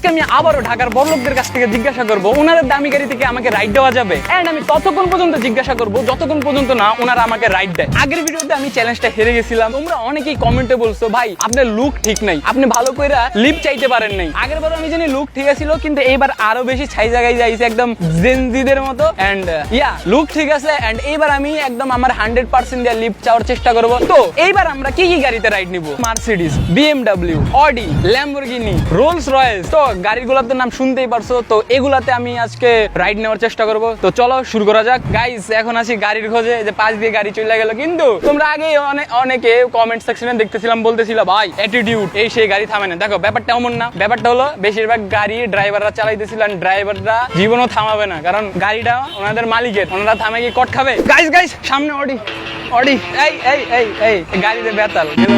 আজকে আমি আবারও ঢাকার বড়লোকদের কাছ থেকে জিজ্ঞাসা করবো ওনাদের দামি গাড়ি থেকে আমাকে রাইড দেওয়া যাবে, এন্ড আমি ততক্ষণ পর্যন্ত জিজ্ঞাসা করবো যতক্ষণ পর্যন্ত না ওনারা আমাকে রাইড দেয়। আগের ভিডিওতে আমি চ্যালেঞ্জটা হেরে গেছিলাম, তোমরা অনেকেই কমেন্টে বলছো ভাই আপনার লুক ঠিক নাই, আপনি ভালো করে লিপ চাইতে পারেন নাই। আগের বার আমি জানি লুক ঠিক ছিল, কিন্তু এইবার আরো বেশি ছাই জায়গায় যাইছে একদম জেনজিদের মতো, এন্ড লুক ঠিক আছে। এন্ড এইবার আমি একদম আমার 100% দিয়ে লিপ চাওয়ার চেষ্টা করবো। তো এইবার আমরা কি কি গাড়িতে রাইড নিব? Mercedes, BMW, Audi, Lamborghini, Rolls Royce. তো গাড়িগুলোর নাম শুনতেই পারছো, তো এগুলাতে আমি আজকে রাইড নেওয়ার চেষ্টা করব। তো চলো শুরু করা যাক। গাইস এখন আসি গাড়ির খোঁজে, যে পাশ দিয়ে গাড়ি চলে গেল। কিন্তু তোমরা আগে অনেকে কমেন্ট সেকশনে দেখতেছিলাম, বলতেছিল ভাই অ্যাটিটিউড এই সেই গাড়ি থামে না। দেখো ব্যাপারটা এমন না, ব্যাপারটা হলো বেশিরভাগ গাড়ি ড্রাইভাররা চালাইতেছিল, ড্রাইভাররা জীবনও থামাবে না, কারণ গাড়িটা ওনাদের মালিকের, ওনারা থামে কি কট খাবে? গাইস সামনে অডি, অডি এই গাড়িতে বেতাল গেল,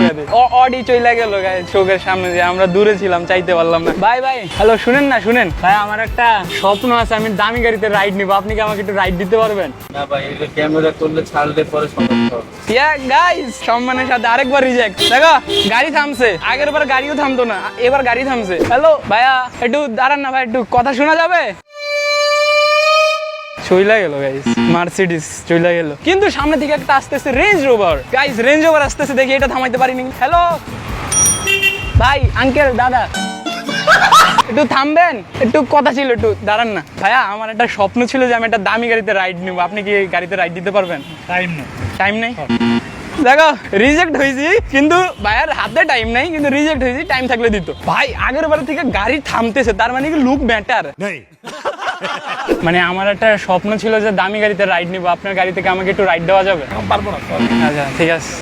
অডি চলে গেল গাইস চোখের সামনে, যে আমরা দূরে ছিলাম চাইতে পারলাম না। ভাই হ্যালো, শুনেন ভাই আমার একটা স্বপ্ন আছে, আমি দামি গাড়িতে রাইড নিব, আপনি কি আমাকে একটু রাইড দিতে পারবেন? না ভাই, এটা ক্যামেরা করলে ছাড়লে পরে সমস্যা হবে। গাইস সম্মানের সাথে আরেকবার রিজেক্ট। দেখো গাড়ি থামছে, আগের বার গাড়িও থামতো না, এবার গাড়ি থামছে। হ্যালো ভাইয়া একটু দাঁড়ান না ভাই, একটু কথা শোনা যাবে? চইলা গেল গাইস, মার্সিডিজ চইলা গেল। কিন্তু সামনে থেকে একটা আসতেছে range rover. Guys range rover আসতেছে, দেখি এটা থামাইতে পারিনি। হ্যালো ভাই, আঙ্কেল, দাদা একটু থামবেন, একটু কথা ছিল, একটু দাঁড়ান না। ভাইয়া আমার একটা স্বপ্ন ছিল যে আমি একটা দামি গাড়িতে রাইড নিব, আপনি কি গাড়িতে রাইড দিতে পারবেন? টাইম নেই। দেখো রিজেক্ট হয়েছি, কিন্তু ভাইয়ার হাতে টাইম নাই, কিন্তু রিজেক্ট হয়েছি, টাইম থাকলে দিত। ভাই আগের বার থেকে গাড়ি থামতেছে, তার মানে কি লুক ম্যাটার। মানে আমার একটা স্বপ্ন ছিল যে দামি গাড়িতে রাইড নিব, আপনার গাড়ি থেকে আমাকে একটু রাইড দেওয়া যাবে? পারবো না। আচ্ছা ঠিক আছে।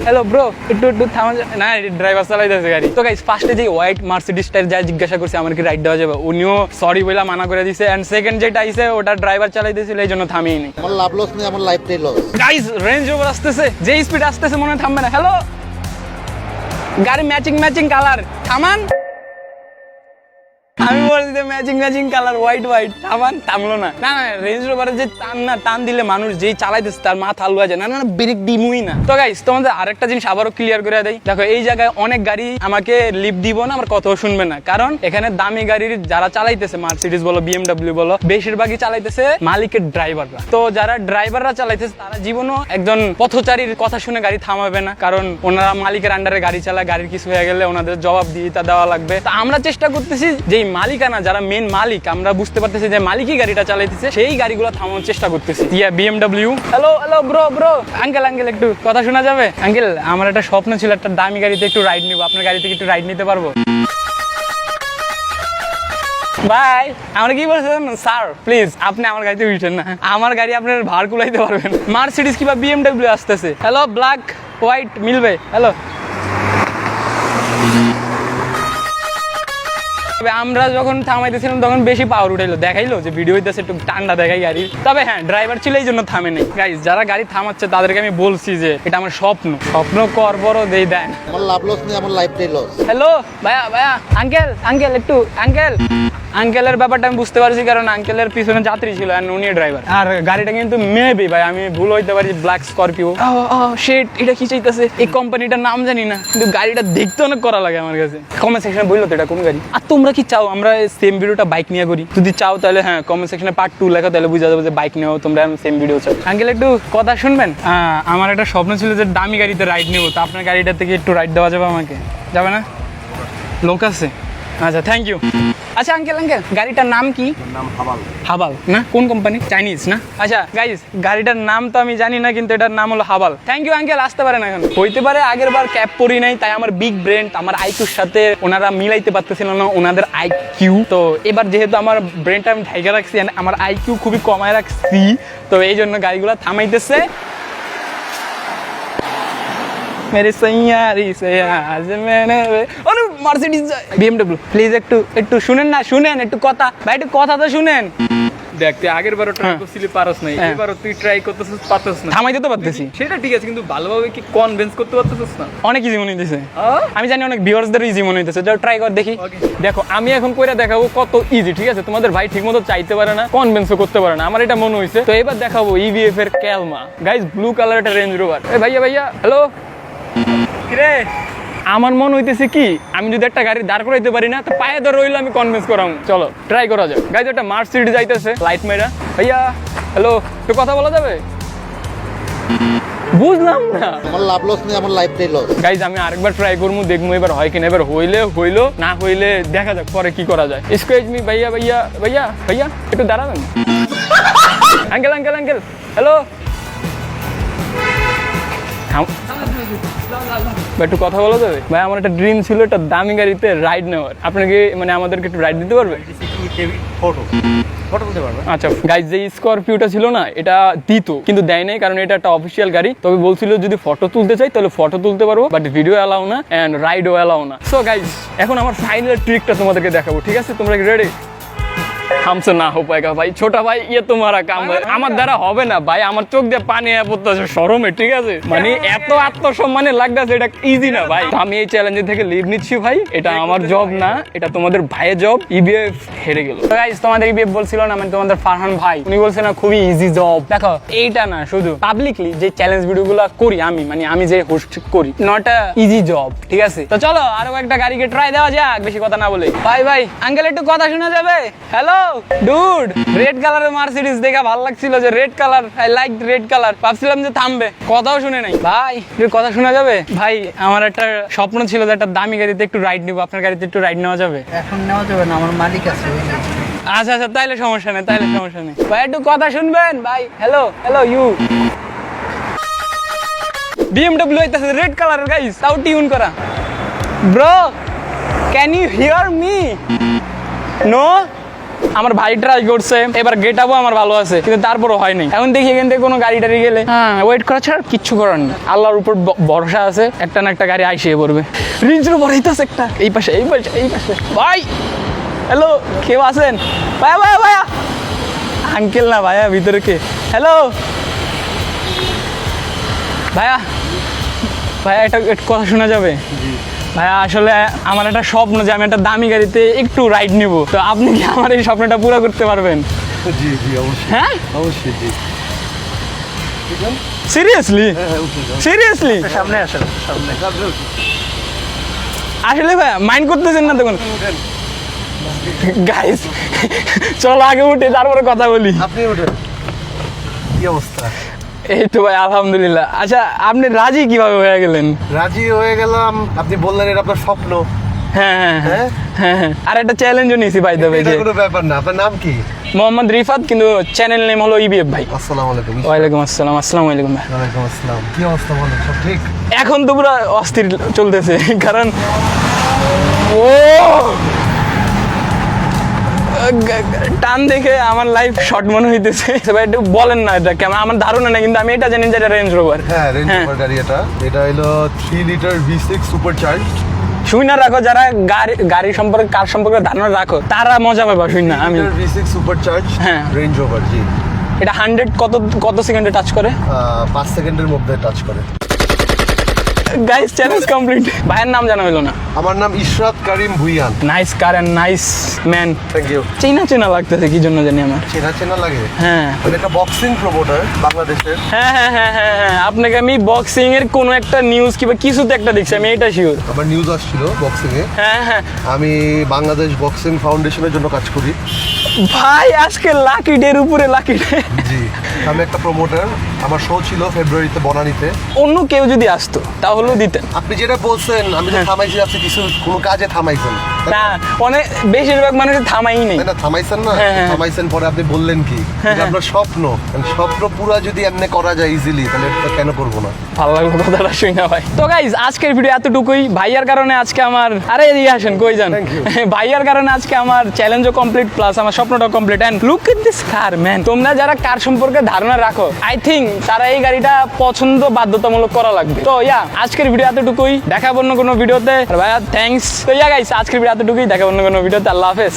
হ্যালো ব্রো, একটু থামা না, ড্রাইভার চালাইতেছে গাড়ি। তো গাইস ফার্স্টে যে হোয়াইট মার্সিডিজটার যা জিজ্ঞাসা করছে আমার কি রাইড দেওয়া যাবে, উনিও সরি বলে মানা করে দিছে। এন্ড সেকেন্ড যেটা আইছে ওটা ড্রাইভার চালাইতেছিল, এই জন্য থামিয়ে নি। আমার লাভ লস নেই, আমার লাইফটাই লস। গাইস রেঞ্জ ওভার আসতেছে, যে স্পিড আসতেছে মনে হয় থামবে না। হ্যালো গাড়ি ম্যাচিং কালার, থামান। আমি বলছি যে ম্যাচিং কালার হোয়াইট, থামলো না। রেঞ্জ রোভারের যে টান দিলে মানুষ যেই চালাইতেছে তার মাথা আলুয়া যায়, না ব্রেক দিমুই না। তো গাইস তোমাদের আরেকটা জিনিস আবারও ক্লিয়ার করে দেই, দেখো এই জায়গায় অনেক গাড়ি আমাকে লিফট দিব না, আমার কথাও শুনবে না, কারণ এখানে দামি গাড়ির যারা চালাইতেছে, মার্সিডিজ বলো বিএমডব্লিউ বলো, বেশিরভাগই চালাইতেছে মালিকের ড্রাইভাররা। তো যারা ড্রাইভাররা চালাইতেছে তারা জীবনও একজন পথচারীর কথা শুনে গাড়ি থামাবে না, কারণ ওনারা মালিকের আন্ডারে গাড়ি চালায়, গাড়ির কিছু হয়ে গেলে ওনাদের জবাব দিয়ে তা দেওয়া লাগবে। তো আমরা চেষ্টা করতেছি যে মালিকানা যারা মেন মালিক, আমরা বুঝতে পারতেছি যে মালিকই গাড়িটা চালাইতেছে, সেই গাড়িগুলো থামানোর চেষ্টা করতেছি। বিএমডব্লিউ। হ্যালো ব্রো আঙ্কেল একটু কথা শোনা যাবে? আঙ্কেল আমার একটা স্বপ্ন ছিল একটা দামি গাড়িতে একটু রাইড নিব, আপনার গাড়ি থেকে একটু রাইড নিতে পারবো? ভাই আমরা কি বলছেন, স্যার প্লিজ আপনি আমার গাড়িতে উঠেন না, আমার গাড়ি আপনার ভাড় কুলাইতে পারবেন। মার্সিডিজ কিংবা বিএমডব্লিউ আসতেছে। হ্যালো ব্ল্যাক হোয়াইট মিলবে? হ্যালো আমরা যখন থামাইতেছিলাম তখন বেশি পাওয়ার উঠাইলো, দেখাইলো যে ভিডিও হইতেছে একটু ঠান্ডা দেখাই গাড়ি। তবে হ্যাঁ ড্রাইভার ছিল এই জন্য থামে নাই। গাইস যারা গাড়ি থামাচ্ছে তাদেরকে আমি বলছি যে এটা আমার স্বপ্ন কর বড় দেই দেন। আমার লাভ লস নেই, আমার লাইফটাই লস। হ্যালো ভাইয়া আঙ্কেল একটু আঙ্কেলের ব্যাপারটা আমি বুঝতে পারছি, কারণ আঙ্কেলের পিছনে যাত্রী ছিল আর উনি ড্রাইভার। আর গাড়িটা কিন্তু মেবি ভাই আমি ভুল হইতে পারি, ব্ল্যাক স্করপিও। শিট, এটা কি চাইতেছে? এই কোম্পানিটার নাম জানি না, কিন্তু গাড়িটা দেখতে অনেক করা লাগে আমার কাছে। কমেন্ট সেকশনে বললো তো এটা কোন গাড়ি। আর তোমরা কি চাও আমরা সেম ভিডিওটা বাইক নিয়ে করি? যদি চাও তাহলে হ্যাঁ কমেন্ট সেকশনে পার্ট 2 লেখা, তাহলে বুঝা যাবে যে বাইক নিয়েও তোমরা সেম ভিডিও চাও। আঙ্কেল একটু কথা শুনবেন? আমার একটা স্বপ্ন ছিল যে দামি গাড়িতে রাইড নেবো, তো আপনার গাড়িটা থেকে একটু রাইড দেওয়া যাবে আমাকে? যাবে না? লোক আছে? আচ্ছা থ্যাংক ইউ। আচ্ছা আঙ্কেল গাড়িটার নাম কি? নাম হাবাল না? কোন কোম্পানি? চাইনিজ না? আচ্ছা গাইস গাড়িটার নাম তো আমি জানি না, কিন্তু এটার নাম হলো হাবাল। থ্যাংক ইউ আঙ্কেল, আসতে পারেন এখন। হইতে পারে আগের বার ক্যাপ পরি নাই, তাই আমার বিগ ব্রেন আমার আইকিউর সাথে ওনারা মিলাইতে পারতেছিল না ওনাদের আইকিউ। তো এবার যেহেতু আমার ব্রেনটা আমি ঢাইকা রাখছি, আমার আইকিউ খুবই কমায় রাখছি, তো এই জন্য গাড়িগুলো থামাইতেছে। मेरे सैयारी से आज मैंने মার্সিডিজ বিএমডব্লিউ প্লিজ একটু শুনেন না, একটু কথা ভাই, একটু কথা তো শুনেন। দেখ তুই আগের বারও ট্রাই করছিলি, পারস নাই, এবারও তুই ট্রাই করতেছিস, পারতেছ না। থামাইতে তো পারতেছি, সেটা ঠিক আছে, কিন্তু ভালোভাবে কি কনভিন্স করতে পারতেছিস না? অনেক ইজি মনে হইতেছে। আমি জানি অনেক ভিউয়ার্সদের ইজি মনে হইতেছে, যাও ট্রাই কর দেখি। দেখো আমি এখন কইরা দেখাবো কত ইজি, ঠিক আছে? তোমাদের ভাই ঠিকমতো চাইতে পারে না, কনভিন্সও করতে পারে না, আমার এটা মনে হইছে। তো এবার দেখাবো ইভিএফ এর ক্যালমা। গাইস ব্লু কালার একটা রেঞ্জ রোভার। এই ভাইয়া হ্যালো কিরে আমার মন হইতেছে কি আমি যদি একটা গাড়ি দাঁড় করাইতে পারি না তো পায়ে ধরে রইলে আমি কনভিন্স করাম। চলো ট্রাই করা যাক। গাইজ একটা মার্সিডিজ যাইতেছে লাইট মেরা। ভাইয়া হ্যালো, একটু কথা বলা যাবে? বুঝলাম না। আমার লাভ লস নেই, আমার লাইফটাই লস। গাইজ আমি আরেকবার ট্রাই করবো, দেখবো এবার হয় কিনা। এবার হইলে হইলো, না হইলে দেখা যাক পরে কি করা যায়। এক্সকিউজ মি ভাইয়া, ভাইয়া ভাইয়া ভাইয়া একটু দাঁড়াবেন। আঙ্কেল আঙ্কেল আঙ্কেল হ্যালো, একটু কথা বলা যাবে? ভাই আমার একটা ড্রিম ছিল একটা দামি গাড়িতে রাইড নেওয়ার। আপনাকে মানে আমাদেরকে একটু রাইড দিতে পারবে? আচ্ছা গাইজ, যে স্করপিওটা ছিল না এটা দিত, কিন্তু দেয় নাই, কারণ এটা একটা অফিসিয়াল গাড়ি। তবে বলছিল যদি ফটো তুলতে চাই তাহলে ফটো তুলতে পারবো, বাট ভিডিও অ্যালাউ না এন্ড রাইডও অ্যালাউ না। সো গাইজ এখন আমার ফাইনাল ট্রিকটা তোমাদেরকে দেখাবো, ঠিক আছে? তোমরা কি রেডি? हमसे ना हो पाएगा भाई, छोटा भाई ये तुम्हारा काम है। আমার দ্বারা হবে না ভাই, আমার চোখ দিয়ে পানি পড়তেছে শরমে, ঠিক আছে? মানে এত আত্মসম্মানে লাগতেছে, এটা ইজি না ভাই। তো আমি এই চ্যালেঞ্জ থেকে লিভ নিচ্ছি ভাই, এটা আমার জব না, এটা তোমাদের ভাইয়ের জব। ইবিএফ হেরে গেল। গাইস তোমাদের ইবিএফ বলছিল না, মানে তোমাদের ফারহান ভাই উনি বলছে না খুবই ইজি জব। দেখো এইটা না, শুধু পাবলিকলি যে চ্যালেঞ্জ ভিডিওগুলো করি আমি, মানে আমি যে হোস্ট করি, নট আ ইজি জব, ঠিক আছে? তো চলো আরো একটা গাড়িকে ট্রাই দেওয়া যাক, বেশি কথা না বলে। ভাই ভাই আঙ্কেল একটু কথা শোনা যাবে? হ্যালো ডুড, রেড কালারের মার্সিডিজ দেখা ভালো লাগছিল, যে red colour, I like red colour. ভাবছিলাম যে থামবে, কথাও শুনে নাই। ভাই একটু কথা শোনা যাবে? ভাই আমার একটা স্বপ্ন ছিল যে একটা দামি গাড়িতে একটু রাইড নিবো, আপনার গাড়িতে একটু রাইড নেওয়া যাবে? এখন নেওয়া যাবে না, আমার মালিক আছে। আচ্ছা আচ্ছা, তাইলে সমস্যা নেই, তাইলে সমস্যা নেই। ভাই একটু কথা শুনবেন ভাই? হ্যালো হ্যালো ইউ, BMW হইতাছে রেড কালারের গাইস, তাও টিউন করা। Bro can you hear me? No. আমার ভাই ট্রাই করছে, এবার গেট আপও আমার ভালো আছে, কিন্তু তারপরও হয় নাই। এখন দেখি এখান থেকে কোনো গাড়ি টাড়ি গেলে হ্যাঁ ওয়েট করা ছাড়া কিচ্ছু করার নেই। আল্লাহর উপর ভরসা আছে, একটা না একটা গাড়ি আইসিয়ে পড়বে। রিঞ্জের উপর হইতাছে একটা, এই পাশে এই পাশে এই পাশে। ভাই হ্যালো, কেউ আছেন? ভাইয়া ভাইয়া ভাইয়া, আঙ্কেল না ভাইয়া, ভিতরে কে? হ্যালো ভাইয়া, ভাইয়া একটা একটু কথা শোনা যাবে? ভাইয়া আসলে আমার একটা স্বপ্ন যে আমি একটা দামি গাড়িতে একটু রাইড নিব, তো আপনি কি আমার এই স্বপ্নটা পুরো করতে পারবেন? জি জি অবশ্যই, হ্যাঁ অবশ্যই জি। Seriously seriously? সামনে আসেন, সামনে। আসলে ভাইয়া মাইন্ড করতেছেন না তখন? গাইস চলো আগে উঠে তারপরে কথা বলি। আপনি ওঠেন, কি অবস্থা? এই তো ভাই আলহামদুলিল্লাহ। আচ্ছা আপনি রাজি কিভাবে হয়ে গেলেন? রাজি হয়ে গেলাম, আপনি বললেন এটা আপনার স্বপ্ন। হ্যাঁ হ্যাঁ হ্যাঁ হ্যাঁ? হ্যাঁ, আর একটা চ্যালেঞ্জও নিয়েছি ভাই দেবে, এটা যে কোনো ব্যাপার না। আপনার নাম কি? মোহাম্মদ রিফাত, কিন্তু চ্যানেল নেম হলো ইবিএফ ভাই। আসসালামু আলাইকুম। ওয়ালাইকুম আসসালাম। আসসালামু আলাইকুম ভাই। ওয়ালাইকুম আসসালাম। কি অবস্থা বলেন? সব ঠিক? এখন তো পুরো অস্থির চলতেছে, কারণ ও টান দেখে আমার লাইফ শর্ট মনে হইতেছে। ভাই একটু বলেন না এটা কেমন, আমার ধারণা নেই, কিন্তু আমি এটা জানি যে এটা রেঞ্জ রোভার। হ্যাঁ, রেঞ্জ রোভার গাড়ি এটা। এটা হলো 3 লিটার V6 সুপার চার্জড। শুই না রাখো, যারা গাড়ি সম্পর্কে কার সম্পর্কে ধারণা রাখো তারা মজা পাবে। শুই না আমি V6 সুপার চার্জ হ্যাঁ। রেঞ্জ রোভার জি। এটা 100 কত সেকেন্ডে টাচ করে? 5 সেকেন্ডের মধ্যে টাচ করে। Guys challenge complete. ভাইয়ের নাম জানা হলো না। আমার নাম Ishrat Karim Bhuiyan. Nice car and nice man. Thank you. চেনা চেনা লাগতেছে কি জন্য জানি আমার। চেনা চেনা লাগে? হ্যাঁ এটা একটা বক্সিং প্রমোটার বাংলাদেশের। হ্যাঁ হ্যাঁ হ্যাঁ হ্যাঁ হ্যাঁ, আপনাকে আমি বক্সিং এর কোনো একটা নিউজ কিংবা কিছুতে একটা দেখছি, আমি এটা শিওর। আমার নিউজ আসছিল বক্সিং এ। হ্যাঁ হ্যাঁ আমি বাংলাদেশ বক্সিং ফাউন্ডেশনের জন্য কাজ করি। ভাই আজকে লাকি ডের উপরে লাকি ডে। জি, আমি একটা প্রমোটার। আমার শো ছিল ফেব্রুয়ারিতে বনানীতে। অন্য কেউ যদি আসতো তাহলেও দিতেন। আপনি যেটা বলছেন আমি তো থামাইছি, আপনি কিছু কোনো কাজে থামাইছেন না, অনেক বেশিরভাগ মানুষ থামাই নেই। তাই না? থামাইছেন না? হ্যাঁ, হ্যাঁ। থামাইছেন পরে আপনি বললেন কি এটা আপনার স্বপ্ন। স্বপ্ন পুরা যদি এমনি করা যায় ইজিলি, তাহলে এটা কেন করবো না? ভালো লাগলো কথাটা শুই না ভাই। তো গাইজ আজকের ভিডিও এতটুকুই। ভাইয়ার কারণে আজকে আমার, আরে এদিকে আসেন, কই যান? Thank you. ভাইয়ার কারণে আজকে আমার চ্যালেঞ্জও কমপ্লিট, প্লাস আমার স্বপ্নটাও complete. And look at this car man. তোমরা যারা কার সম্পর্কে ধারণা রাখো, আই থিঙ্ক তারা এই গাড়িটা পছন্দ বাধ্যতামূলক করা লাগবে। তো ইয়া আজকের ভিডিও এতটুকুই, দেখা অন্য কোনো ভিডিওতে। আর ভাইয়া থ্যাঙ্কস। তো ইয়া গাইস আজকের ভিডিও এতটুকুই, দেখা অন্য কোনো ভিডিওতে। আল্লাহ হাফেজ।